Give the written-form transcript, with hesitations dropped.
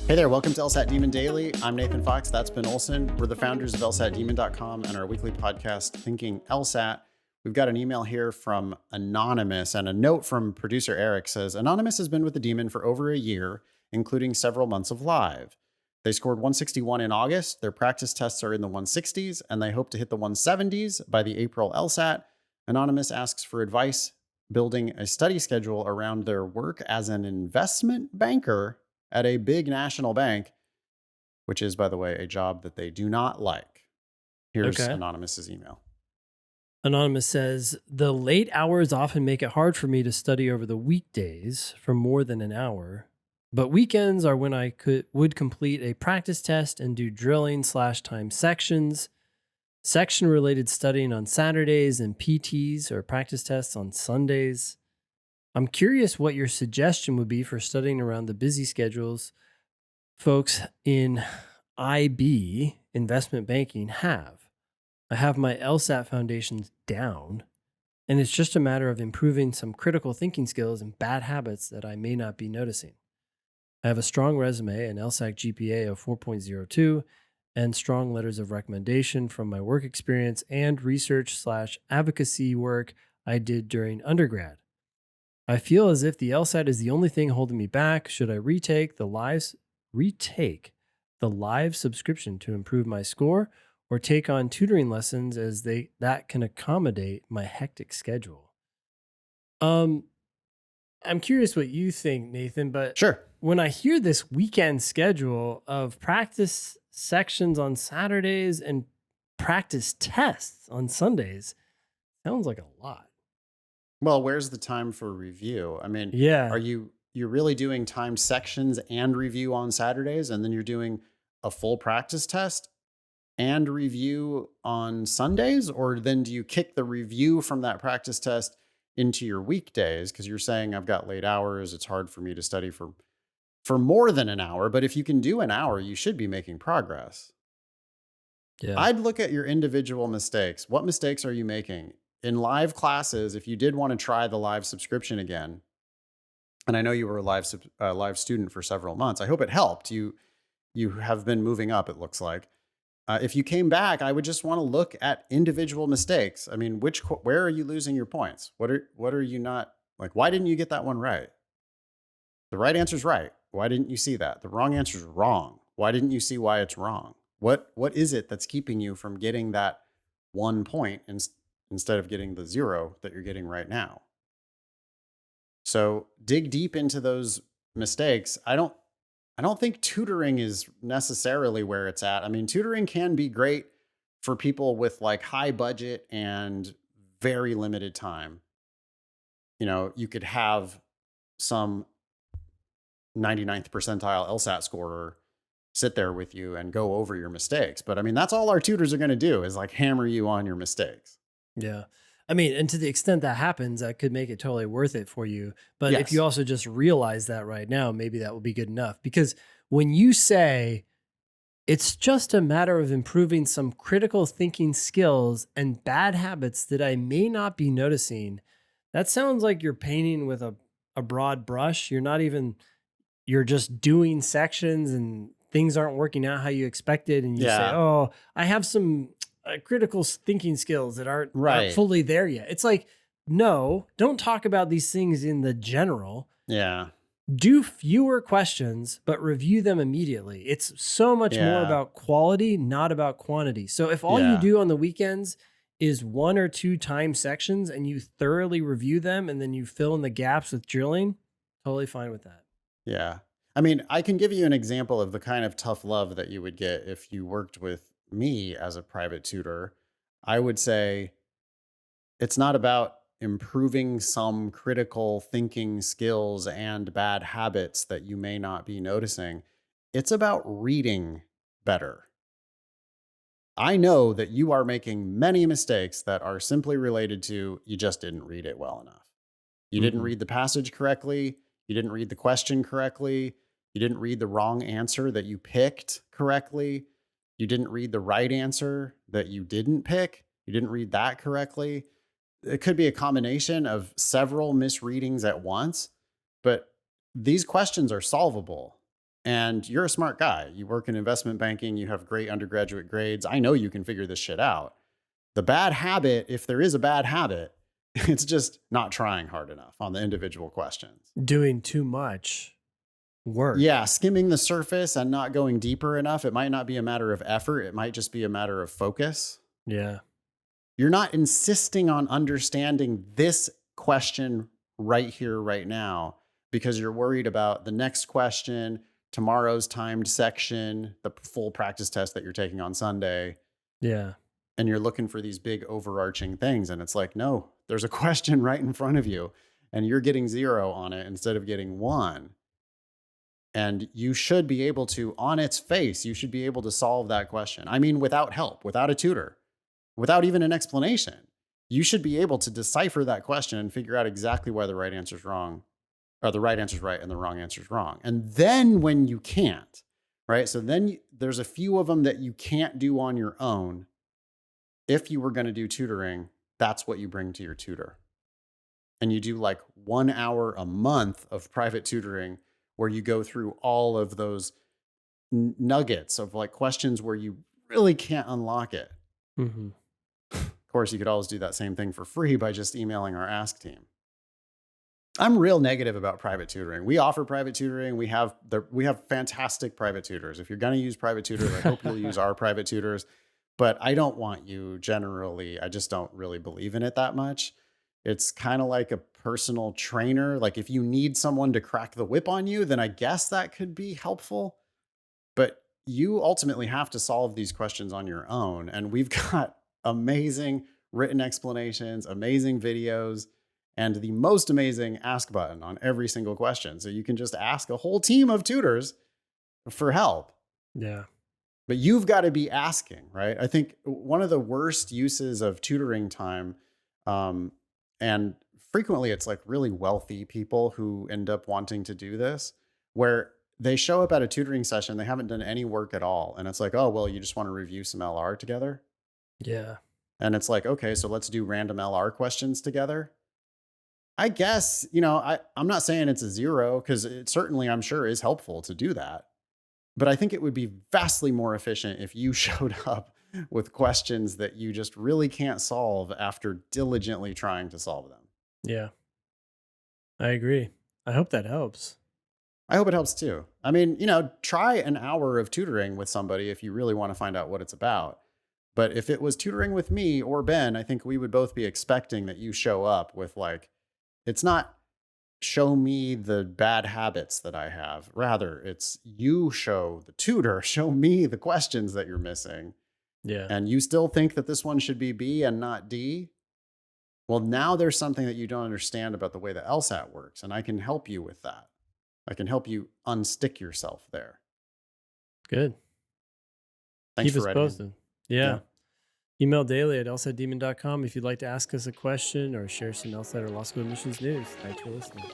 Hey there, welcome to LSAT Demon Daily. I'm Nathan Fox, that's Ben Olson. We're the founders of LSATdemon.com and our weekly podcast, Thinking LSAT. We've got an email here from Anonymous, and a note from producer Eric says, Anonymous has been with the Demon for over a year, including several months of live. They scored 161 in August, their practice tests are in the 160s, and they hope to hit the 170s by the April LSAT. Anonymous asks for advice building a study schedule around their work as an investment banker at a big national bank, which is, by the way, a job that they do not like. Here's Anonymous's email. Anonymous says, the late hours often make it hard for me to study over the weekdays for more than an hour, but weekends are when I would complete a practice test and do drilling/time sections, section-related studying on Saturdays, and PTs or practice tests on Sundays. I'm curious what your suggestion would be for studying around the busy schedules folks in IB, investment banking, have. I have my LSAT foundations down, and it's just a matter of improving some critical thinking skills and bad habits that I may not be noticing. I have a strong resume, an LSAT GPA of 4.02, and strong letters of recommendation from my work experience and research/advocacy work I did during undergrad. I feel as if the LSAT is the only thing holding me back. Should I retake the live subscription to improve my score, or take on tutoring lessons as that can accommodate my hectic schedule? I'm curious what you think, Nathan, but Sure. when I hear this weekend schedule of practice sections on Saturdays and practice tests on Sundays, sounds like a lot. Well, where's the time for review? I mean, Yeah. are you're really doing timed sections and review on Saturdays, and then you're doing a full practice test and review on Sundays? Or then do you kick the review from that practice test into your weekdays? Because you're saying I've got late hours, it's hard for me to study for more than an hour. But if you can do an hour, you should be making progress. Yeah. I'd look at your individual mistakes. What mistakes are you making? In live classes, if you did want to try the live subscription again, and I know you were a live student for several months, I hope it helped. You have been moving up, it looks like. If you came back, I would just want to look at individual mistakes. I mean, where are you losing your points? What are you not, like, why didn't you get that one right? The right answer is right. Why didn't you see that? The wrong answer is wrong. Why didn't you see why it's wrong? What is it that's keeping you from getting that 1 point instead of getting the 0 that you're getting right now? So dig deep into those mistakes. I don't think tutoring is necessarily where it's at. I mean, tutoring can be great for people with like high budget and very limited time. You know, you could have some 99th percentile LSAT scorer sit there with you and go over your mistakes. But I mean, that's all our tutors are going to do is like hammer you on your mistakes. Yeah. I mean, and to the extent that happens, that could make it totally worth it for you. But if Yes. you also just realize that right now, maybe that will be good enough. Because when you say it's just a matter of improving some critical thinking skills and bad habits that I may not be noticing, that sounds like you're painting with a broad brush. You're just doing sections and things aren't working out how you expected. And you say, Yeah. oh, I have some critical thinking skills that aren't Right. fully there yet. It's like, no, don't talk about these things in the general. Yeah. Do fewer questions, but review them immediately. It's so much more Yeah. about quality, not about quantity. So if all you Yeah. do on the weekends is 1 or 2 time sections and you thoroughly review them and then you fill in the gaps with drilling, totally fine with that. Yeah. I mean, I can give you an example of the kind of tough love that you would get if you worked with me as a private tutor. I would say it's not about improving some critical thinking skills and bad habits that you may not be noticing. It's about reading better. I know that you are making many mistakes that are simply related to you just didn't read it well enough. You didn't read the passage correctly. You didn't read the question correctly. You didn't read the wrong answer that you picked correctly. You didn't read the right answer that you didn't pick. You didn't read that correctly. It could be a combination of several misreadings at once, but these questions are solvable. And you're a smart guy. You work in investment banking, you have great undergraduate grades. I know you can figure this shit out. The bad habit, if there is a bad habit, it's just not trying hard enough on the individual questions. Doing too much work. Yeah, skimming the surface and not going deeper enough. It might not be a matter of effort, it might just be a matter of focus. Yeah. You're not insisting on understanding this question right here, right now, because you're worried about the next question, tomorrow's timed section, the full practice test that you're taking on Sunday. Yeah. And you're looking for these big overarching things. And it's like, no, there's a question right in front of you, and you're getting 0 on it instead of getting 1. And you should be able to, on its face, you should be able to solve that question. I mean, without help, without a tutor, without even an explanation. You should be able to decipher that question and figure out exactly why the right answer is wrong, or the right answer is right and the wrong answer is wrong. And then when you can't, right? So then there's a few of them that you can't do on your own. If you were going to do tutoring, that's what you bring to your tutor. And you do like 1 hour a month of private tutoring where you go through all of those nuggets of like questions where you really can't unlock it. Mm-hmm. Of course, you could always do that same thing for free by just emailing our Ask team. I'm real negative about private tutoring. We offer private tutoring. We have fantastic private tutors. If you're going to use private tutors, I hope you'll use our private tutors. But I don't want you generally. I just don't really believe in it that much. It's kind of like a personal trainer. Like if you need someone to crack the whip on you, then I guess that could be helpful. But you ultimately have to solve these questions on your own. And we've got amazing written explanations, amazing videos, and the most amazing ask button on every single question. So you can just ask a whole team of tutors for help. Yeah. But you've got to be asking, right? I think one of the worst uses of tutoring time, and frequently it's like really wealthy people who end up wanting to do this, where they show up at a tutoring session, they haven't done any work at all. And it's like, oh, well, you just want to review some LR together. Yeah. And it's like, okay, so let's do random LR questions together. I guess, I'm not saying it's a 0 because it certainly, I'm sure, is helpful to do that. But I think it would be vastly more efficient if you showed up with questions that you just really can't solve after diligently trying to solve them. Yeah. I agree. I hope that helps. I hope it helps too. I mean, try an hour of tutoring with somebody if you really want to find out what it's about. But if it was tutoring with me or Ben, I think we would both be expecting that you show up with like, it's not show me the bad habits that I have. Rather, it's you show the tutor, show me the questions that you're missing. Yeah. And you still think that this one should be B and not D. Well, now there's something that you don't understand about the way the LSAT works. And I can help you with that. I can help you unstick yourself there. Good. Thanks Keep for us writing. posted. Yeah. Email daily at lsatdemon.com if you'd like to ask us a question or share some LSAT or law school admissions news. Thanks for listening.